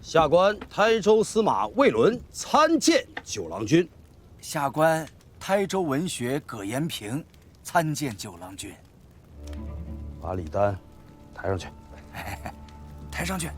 下官台州司马魏伦参见九郎君。下官台州文学葛延平参见九郎君。把礼单抬上去。抬上去。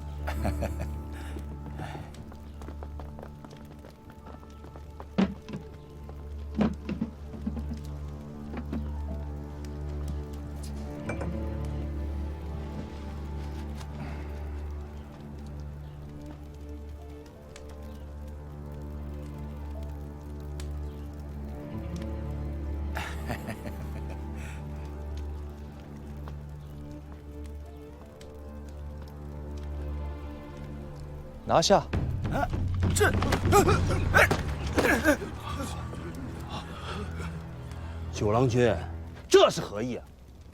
拿下！九郎君，这是何意啊？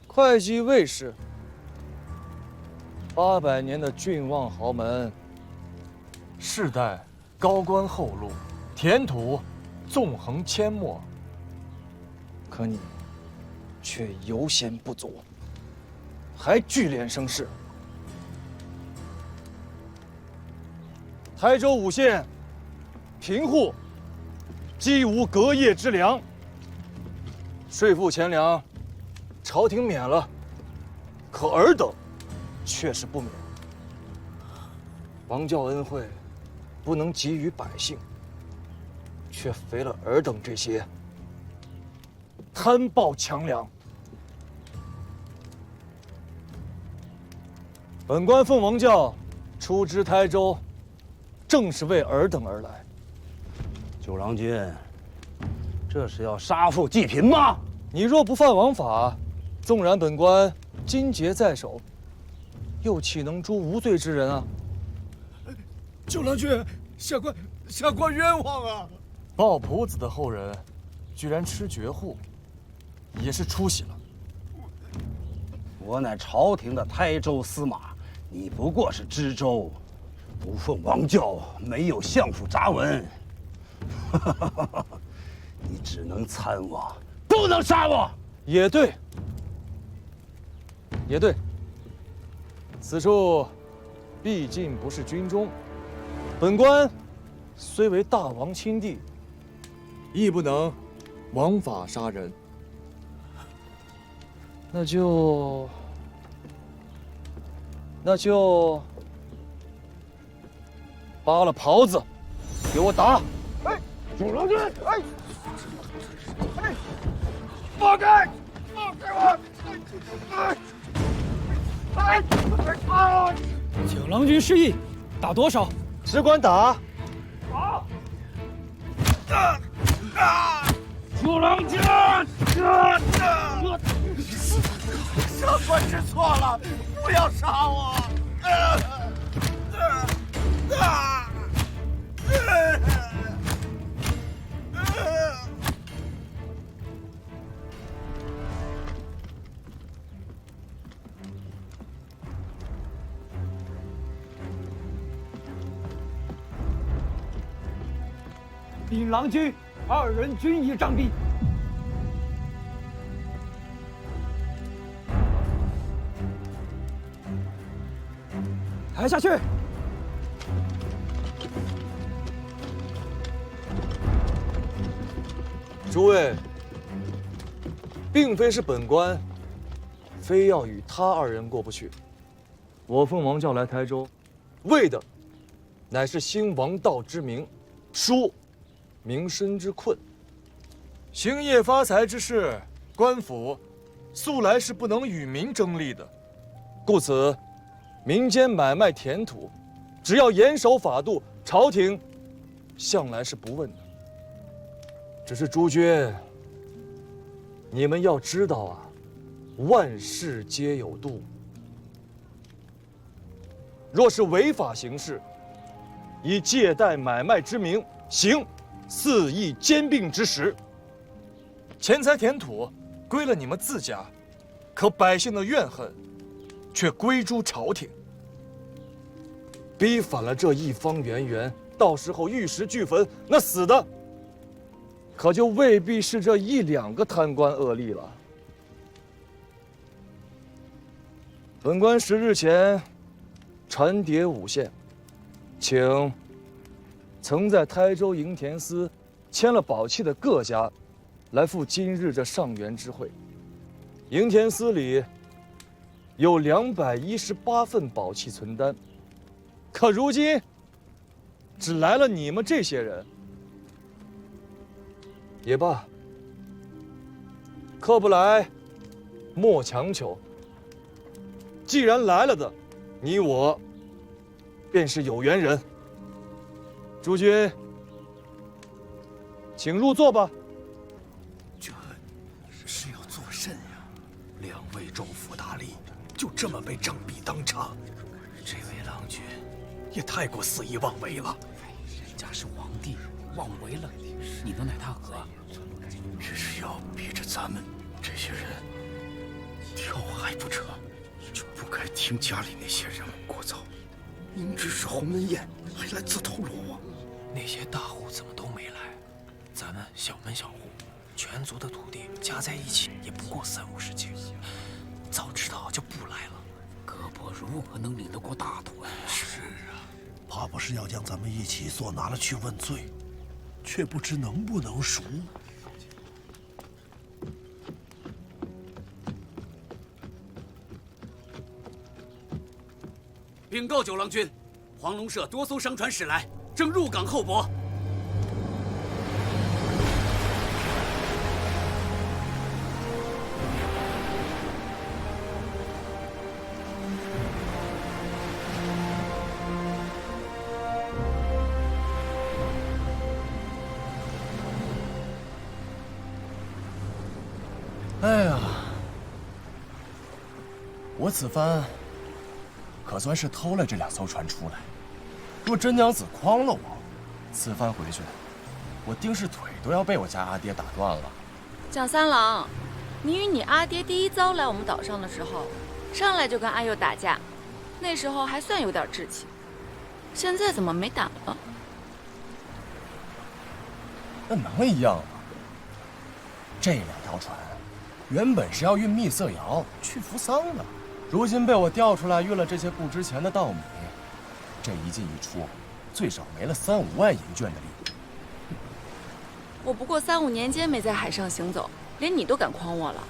会稽卫士800年的郡望豪门，世代高官厚禄，田土纵横阡陌，可你却犹嫌不足，还聚敛声势。台州5县贫户饥无隔夜之粮，税赋钱粮朝廷免了，可尔等却是不免。王教恩惠不能给予百姓，却肥了尔等这些贪暴强梁。本官奉王教出知台州，正是为尔等而来。九郎君，这是要杀富济贫吗？你若不犯王法，纵然本官金节在手，又岂能诛无罪之人啊？九郎君，下官冤枉啊！鲍仆子的后人，居然吃绝户，也是出息了。我乃朝廷的台州司马，你不过是知州。不奉王教，没有相府札文，你只能参我，不能杀我。也对，也对。此处毕竟不是军中，本官虽为大王亲弟，亦不能枉法杀人。那就扒了袍子，给我打！哎，九郎君，哎，放开，放开我！九郎君示意，打多少？只管打！九郎君，上官知错了，不要杀我！禀郎君，2人均已杖毙。抬下去。诸位，并非是本官非要与他2人过不去。我奉王教来台州，为的乃是兴王道之名，纾民生之困。兴业发财之事，官府素来是不能与民争利的，故此民间买卖田土，只要严守法度，朝廷向来是不问的。只是诸君，你们要知道啊，万事皆有度。若是违法行事，以借贷买卖之名行肆意兼并之实，钱财田土归了你们自家，可百姓的怨恨却归诸朝廷。逼反了这一方圆圆，到时候玉石俱焚，那死的可就未必是这1、2个贪官恶吏了。本官10日前传牒5县，请曾在台州营田司签了宝器的各家，来赴今日这上元之会。营田司里有218份宝器存单，可如今只来了你们这些人。也罢，客不来，莫强求。既然来了的，你我便是有缘人。诸君，请入座吧。这是要做甚呀？2位州府大吏就这么被杖毙当场，这位郎君也太过肆意妄为了。人家是皇帝，妄为了，你能奈他何？这是要逼着咱们这些人跳海不成，就不该听家里那些人聒噪。明知是鸿门宴，还来自投罗网。那些大户怎么都没来？咱们小门小户，全族的土地加在一起也不过30-50顷，早知道就不来了。胳膊如何能领得过大腿？是啊，怕不是要将咱们一起所拿了去问罪，却不知能不能赎。禀告九郎君，黄龙社多艘商船驶来，正入港候泊。哎呀，我此番可算是偷了这2艘船出来。若真娘子诓了我，此番回去，我定是腿都要被我家阿爹打断了。蒋三郎，你与你阿爹第一遭来我们岛上的时候，上来就跟阿佑打架，那时候还算有点志气，现在怎么没胆了？那能一样吗？这2条船原本是要运蜜色窑去扶桑的，如今被我调出来运了这些不值钱的稻米，这一进一出，最少没了3-5万银券的利。我不过3-5年间没在海上行走，连你都敢诓我了，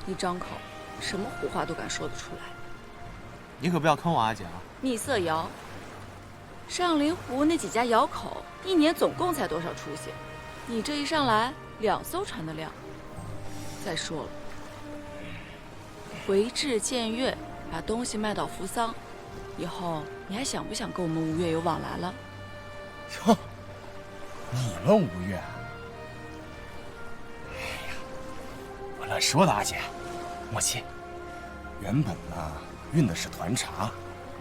一张口，什么胡话都敢说得出来。你可不要坑我阿姐啊！蜜色窑，上林湖那几家窑口，一年总共才多少出息？你这一上来2艘船的量。再说了，回至建岳，把东西卖到扶桑，以后你还想不想跟我们吴越有往来了？哟，你们吴越？哎呀，我乱说的，阿姐，莫气。原本呢，运的是团茶，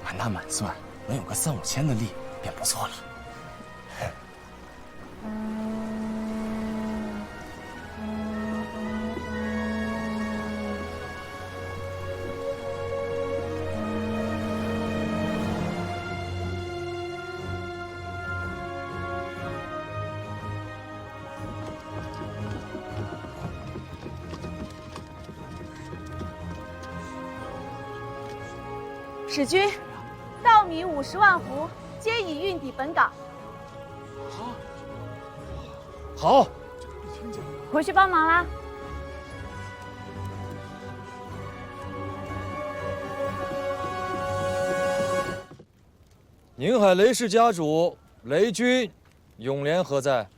满打满算能有个3-5千的利，便不错了。使君，稻米50万斛，皆已运抵本港。好，回去帮忙啦。宁海雷氏家主雷军，永廉何在？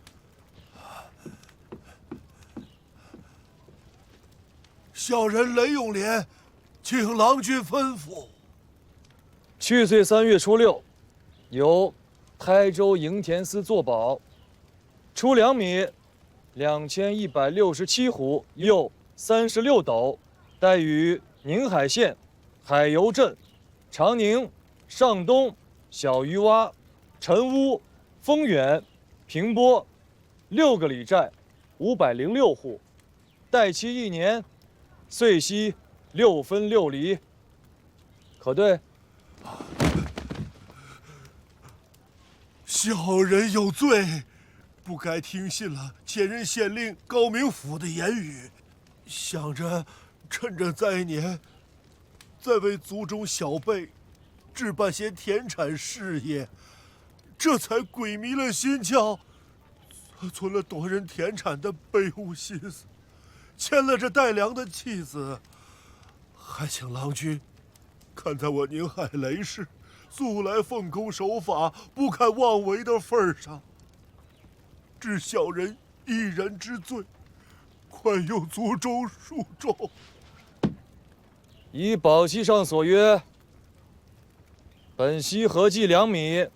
小人雷永廉，请郎君吩咐。去岁3月初6，由台州营田司作保，出粮米2167斛，又36斗，带与宁海县海油镇、长宁、上东、小鱼洼、陈屋、丰远、平波6个里寨506户，待期1年，岁息6分6厘，可对？小人有罪，不该听信了前任县令高明甫的言语，想着趁着灾年，再为族中小辈置办些田产事业，这才鬼迷了心窍，存了夺人田产的卑污心思，牵了这戴良的妻子，还请郎君看在我宁海雷氏素来奉公守法、不堪妄为的份上，治小人一人之罪，宽宥族中恕众。依宝契上所约，本溪合计2米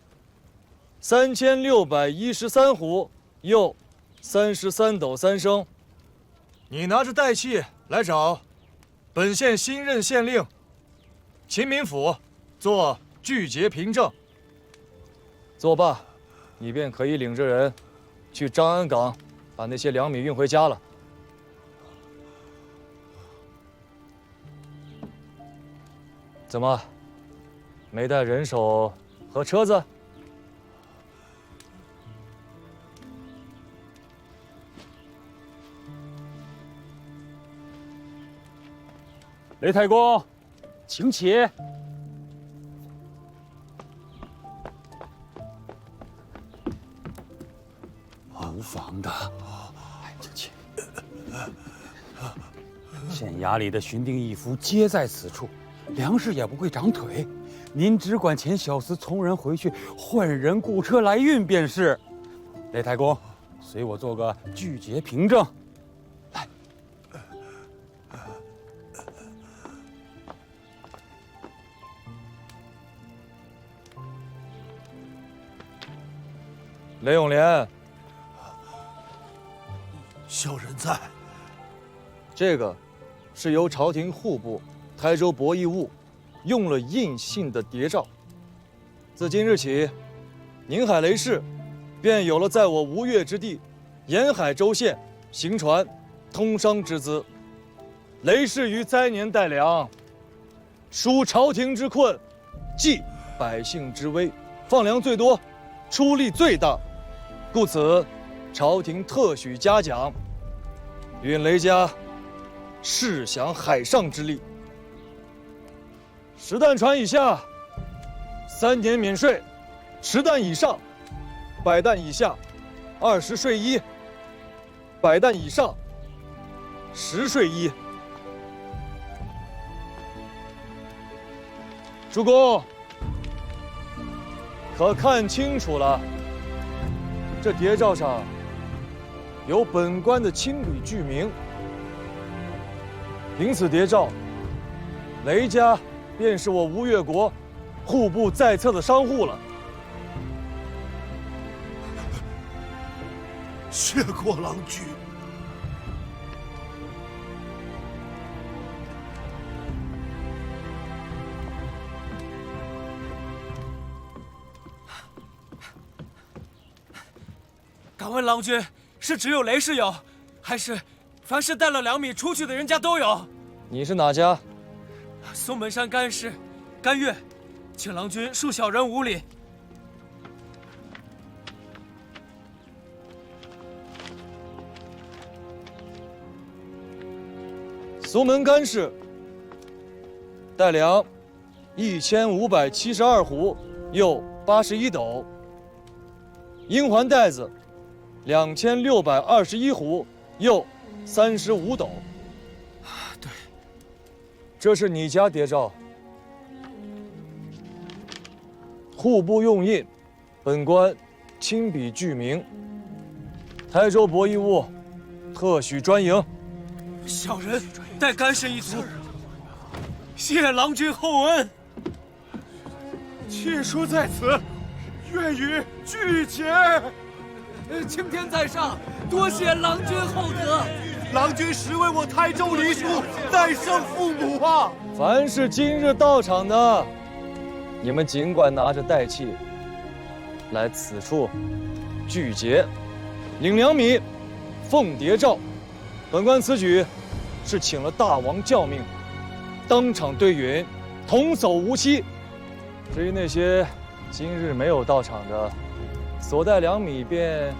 ，3613斛，又33斗3升。你拿着代器来找本县新任县令秦民府做拒结凭证。作罢，你便可以领着人去张安港，把那些粮米运回家了。怎么，没带人手和车子？雷太公，请起。无妨的，请起。县衙里的巡丁义夫皆在此处，粮食也不会长腿。您只管遣小厮从人回去，换人雇车来运便是。雷太公，随我做个拒结凭证。来。雷永莲，小人在。这个是由朝廷户部台州博弈务用了印信的谍照。自今日起，宁海雷氏便有了在我吴越之地沿海州县行船通商之资。雷氏于灾年带粮，纾朝廷之困，济百姓之危，放粮最多，出力最大，故此朝廷特许嘉奖，允雷家试享海上之利。10担船以下3年免税，10担以上100担以下20税1，100担以上10税1。主公，可看清楚了，这谍照上有本官的亲笔具名。凭此谍照，雷家便是我吴越国户部在册的商户了。谢过郎君。敢问郎君，是只有雷氏有，还是凡是带了粮米出去的人家都有？你是哪家？松门山甘氏，甘月，请郎君恕小人无礼。松门甘氏带粮1572斛，又81斗。阴环袋子2621斛，又35斗。对，这是你家谍照，户部用印，本官亲笔具名。台州博弈务特许专营。小人代甘氏一族，谢郎君厚恩。契书在此，愿与拒结。青天在上，多谢郎君厚德。郎君实为我台州黎庶再生父母啊！凡是今日到场的，你们尽管拿着代器来此处拒结，领粮米，奉谍照。本官此举是请了大王教命，当场对允，童叟无欺。至于那些今日没有到场的，所带粮米便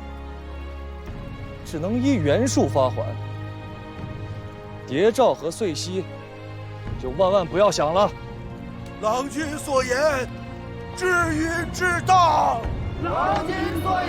只能依原数发还。谍照和岁息就万万不要想了。郎君所言，至允至当。郎君所